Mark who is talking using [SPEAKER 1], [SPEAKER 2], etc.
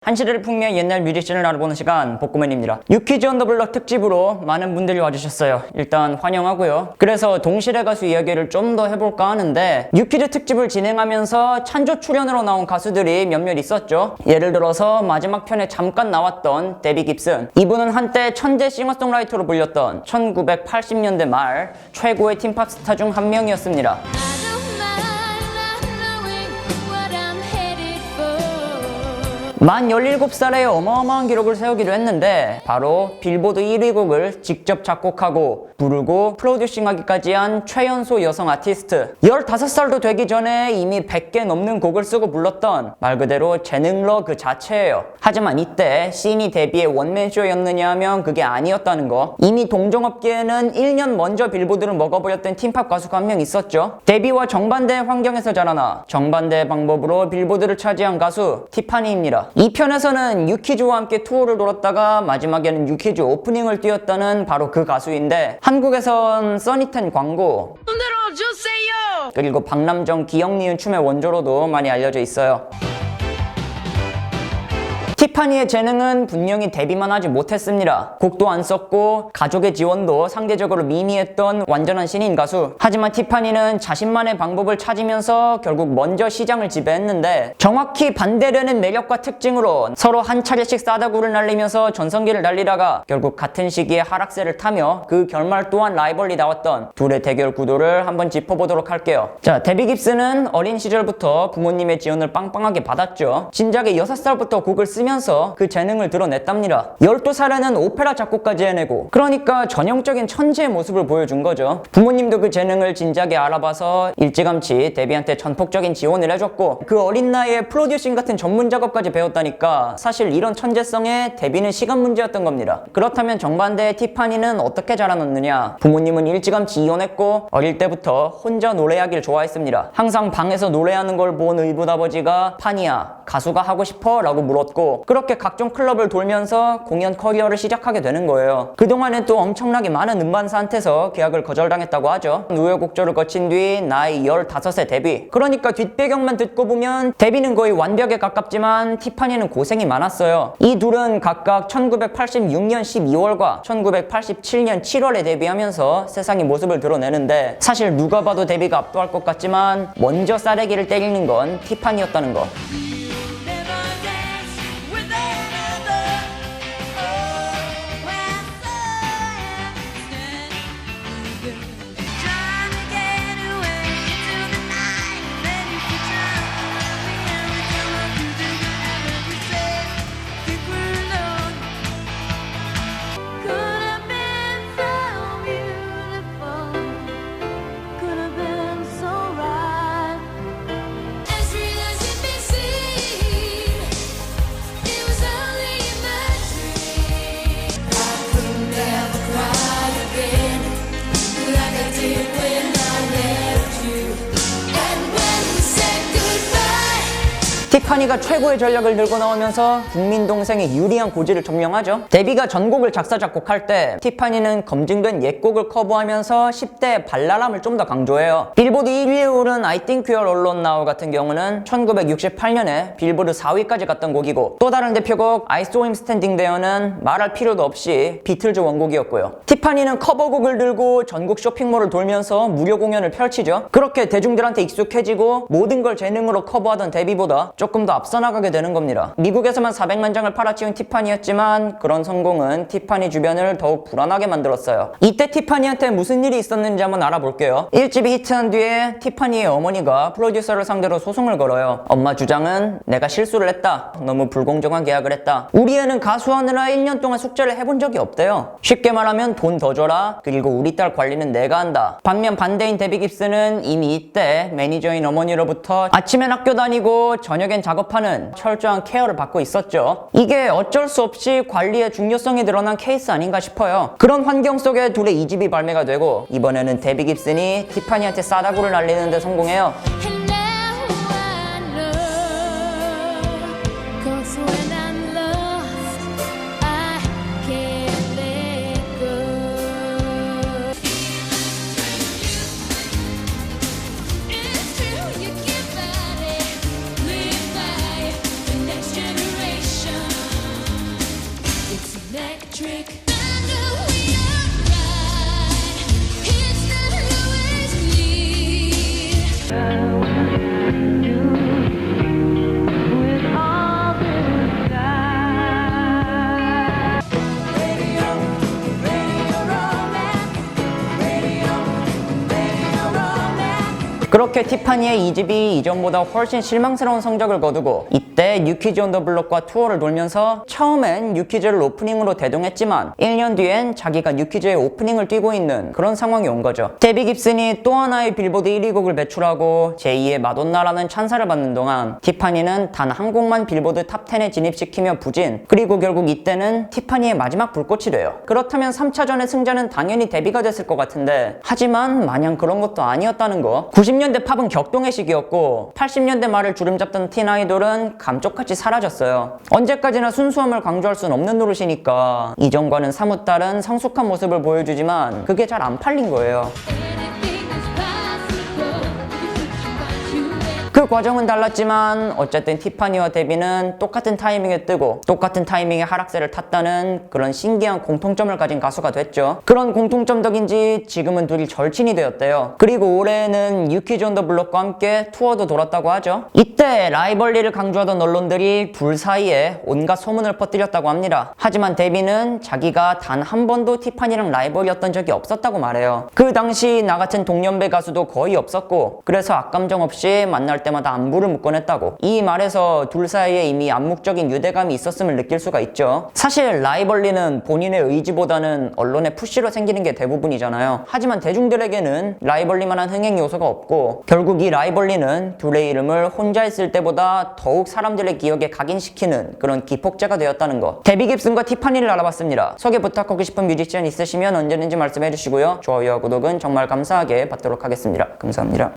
[SPEAKER 1] 한 시대를 풍미한 옛날 뮤지션을 알아보는 시간 복구맨입니다. 유퀴즈 온 더 블럭 특집으로 많은 분들이 와주셨어요. 일단 환영하고요. 그래서 동실의 가수 이야기를 좀 더 해볼까 하는데 유퀴즈 특집을 진행하면서 찬조 출연으로 나온 가수들이 몇몇 있었죠. 예를 들어서 마지막 편에 잠깐 나왔던 데비 깁슨. 이분은 한때 천재 싱어송라이터로 불렸던 1980년대 말 최고의 팀팝 스타 중 한 명이었습니다. 만 17살에 어마어마한 기록을 세우기도 했는데 바로 빌보드 1위 곡을 직접 작곡하고 부르고 프로듀싱하기까지 한 최연소 여성 아티스트. 15살도 되기 전에 이미 100개 넘는 곡을 쓰고 불렀던 말 그대로 재능러 그 자체예요. 하지만 이때 씬이 데뷔의 원맨쇼였느냐 하면 그게 아니었다는 거. 이미 동종업계에는 1년 먼저 빌보드를 먹어버렸던 팀팝 가수가 한 명 있었죠. 데뷔와 정반대의 환경에서 자라나 정반대의 방법으로 빌보드를 차지한 가수 티파니입니다. 이 편에서는 유퀴즈와 함께 투어를 돌았다가 마지막에는 유퀴즈 오프닝을 띄웠다는 바로 그 가수인데 한국에선 써니텐 광고 그리고 박남정 기억 니은 춤의 원조로도 많이 알려져 있어요. 티파니의 재능은 분명히 데뷔만 하지 못했습니다. 곡도 안 썼고 가족의 지원도 상대적으로 미미했던 완전한 신인 가수. 하지만 티파니는 자신만의 방법을 찾으면서 결국 먼저 시장을 지배했는데 정확히 반대되는 매력과 특징으로 서로 한 차례씩 싸다구를 날리면서 전성기를 달리다가 결국 같은 시기에 하락세를 타며 그 결말 또한 라이벌리 나왔던 둘의 대결 구도를 한번 짚어보도록 할게요. 자, 데비 깁슨은 어린 시절부터 부모님의 지원을 빵빵하게 받았죠. 진작에 6살부터 곡을 쓰면서 그 재능을 드러냈답니다. 12살에는 오페라 작곡까지 해내고 그러니까 전형적인 천재의 모습을 보여준 거죠. 부모님도 그 재능을 진작에 알아봐서 일찌감치 데뷔한테 전폭적인 지원을 해줬고 그 어린 나이에 프로듀싱 같은 전문 작업까지 배웠다니까 사실 이런 천재성에 데뷔는 시간 문제였던 겁니다. 그렇다면 정반대의 티파니는 어떻게 자라났느냐. 부모님은 일찌감치 이혼했고 어릴 때부터 혼자 노래하길 좋아했습니다. 항상 방에서 노래하는 걸 본 의붓아버지가 파니야 가수가 하고 싶어? 라고 물었고 그렇게 각종 클럽을 돌면서 공연 커리어를 시작하게 되는 거예요. 그동안엔 또 엄청나게 많은 음반사한테서 계약을 거절당했다고 하죠. 우여곡절을 거친 뒤 나이 15세 데뷔. 그러니까 뒷배경만 듣고 보면 데뷔는 거의 완벽에 가깝지만 티파니는 고생이 많았어요. 이 둘은 각각 1986년 12월과 1987년 7월에 데뷔하면서 세상의 모습을 드러내는데 사실 누가 봐도 데뷔가 압도할 것 같지만 먼저 싸대기를 때리는 건 티파니였다는 거. 티파니가 최고의 전략을 들고 나오면서 국민 동생의 유리한 고지를 점령하죠. 데뷔가 전곡을 작사 작곡할 때 티파니는 검증된 옛곡을 커버하면서 10대의 발랄함을 좀 더 강조해요. 빌보드 1위에 오른 I Think You're Alone Now 같은 경우는 1968년에 빌보드 4위까지 갔던 곡이고 또 다른 대표곡 I Saw Him Standing There는 말할 필요도 없이 비틀즈 원곡이었고요. 티파니는 커버곡을 들고 전국 쇼핑몰을 돌면서 무료 공연을 펼치죠. 그렇게 대중들한테 익숙해지고 모든 걸 재능으로 커버하던 데뷔보다 조금 더 앞서 나가게 되는 겁니다. 미국에서만 400만 장을 팔아치운 티파니였지만 그런 성공은 티파니 주변을 더욱 불안하게 만들었어요. 이때 티파니한테 무슨 일이 있었는지 한번 알아볼게요. 1집이 히트한 뒤에 티파니의 어머니가 프로듀서를 상대로 소송을 걸어요. 엄마 주장은 내가 실수를 했다. 너무 불공정한 계약을 했다. 우리 애는 가수하느라 1년 동안 숙제를 해본 적이 없대요. 쉽게 말하면 돈 더 줘라. 그리고 우리 딸 관리는 내가 한다. 반면 반대인 데비 깁슨은 이미 이때 매니저인 어머니로부터 아침엔 학교 다니고 저녁엔 작업하는 철저한 케어를 받고 있었죠. 이게 어쩔 수 없이 관리의 중요성이 드러난 케이스 아닌가 싶어요. 그런 환경 속에 둘의 2집이 발매가 되고 이번에는 데비 깁슨이 티파니한테 싸다구를 날리는 데 성공해요.
[SPEAKER 2] Generation electric. I know we are right. It's not always clear.
[SPEAKER 3] With all this sky.
[SPEAKER 2] Radio romance.
[SPEAKER 1] 그렇게 티파니의 2집이 이전보다 훨씬 실망스러운 성적을 거두고 이때 뉴키즈 온 더 블록과 투어를 돌면서 처음엔 뉴키즈를 오프닝으로 대동했지만 1년 뒤엔 자기가 뉴키즈의 오프닝을 뛰고 있는 그런 상황이 온 거죠. 데비 깁슨이 또 하나의 빌보드 1위 곡을 배출하고 제2의 마돈나라는 찬사를 받는 동안 티파니는 단 한 곡만 빌보드 탑 10에 진입시키며 부진, 그리고 결국 이때는 티파니의 마지막 불꽃이 돼요. 그렇다면 3차전의 승자는 당연히 데비가 됐을 것 같은데 하지만 마냥 그런 것도 아니었다는 거. 90년대 팝은 격동의 시기였고 80년대 말을 주름잡던 틴 아이돌은 감쪽같이 사라졌어요. 언제까지나 순수함을 강조할 순 없는 노릇이니까 이전과는 사뭇 다른 성숙한 모습을 보여주지만 그게 잘 안 팔린 거예요.
[SPEAKER 2] Anything is possible. What you want.
[SPEAKER 1] 그 과정은 달랐지만 어쨌든 티파니와 데비는 똑같은 타이밍에 뜨고 똑같은 타이밍에 하락세를 탔다는 그런 신기한 공통점을 가진 가수가 됐죠. 그런 공통점 덕인지 지금은 둘이 절친이 되었대요. 그리고 올해에는 뉴키즈 온 더 블록과 함께 투어도 돌았다고 하죠. 이때 라이벌리를 강조하던 언론들이 둘 사이에 온갖 소문을 퍼뜨렸다고 합니다. 하지만 데비는 자기가 단 한 번도 티파니랑 라이벌이었던 적이 없었다고 말해요. 그 당시 나 같은 동년배 가수도 거의 없었고 그래서 악감정 없이 만날 때마다 안부를 묻곤 했다고. 이 말에서 둘 사이에 이미 암묵적인 유대감이 있었음을 느낄 수가 있죠. 사실 라이벌리는 본인의 의지보다는 언론의 푸시로 생기는 게 대부분이잖아요. 하지만 대중들에게는 라이벌리만한 흥행 요소가 없고 결국 이 라이벌리는 둘의 이름을 혼자 있을 때보다 더욱 사람들의 기억에 각인시키는 그런 기폭제가 되었다는 거. 데비 깁슨과 티파니를 알아봤습니다. 소개 부탁하고 싶은 뮤지션 있으시면 언제든지 말씀해 주시고요. 좋아요와 구독은 정말 감사하게 받도록 하겠습니다. 감사합니다.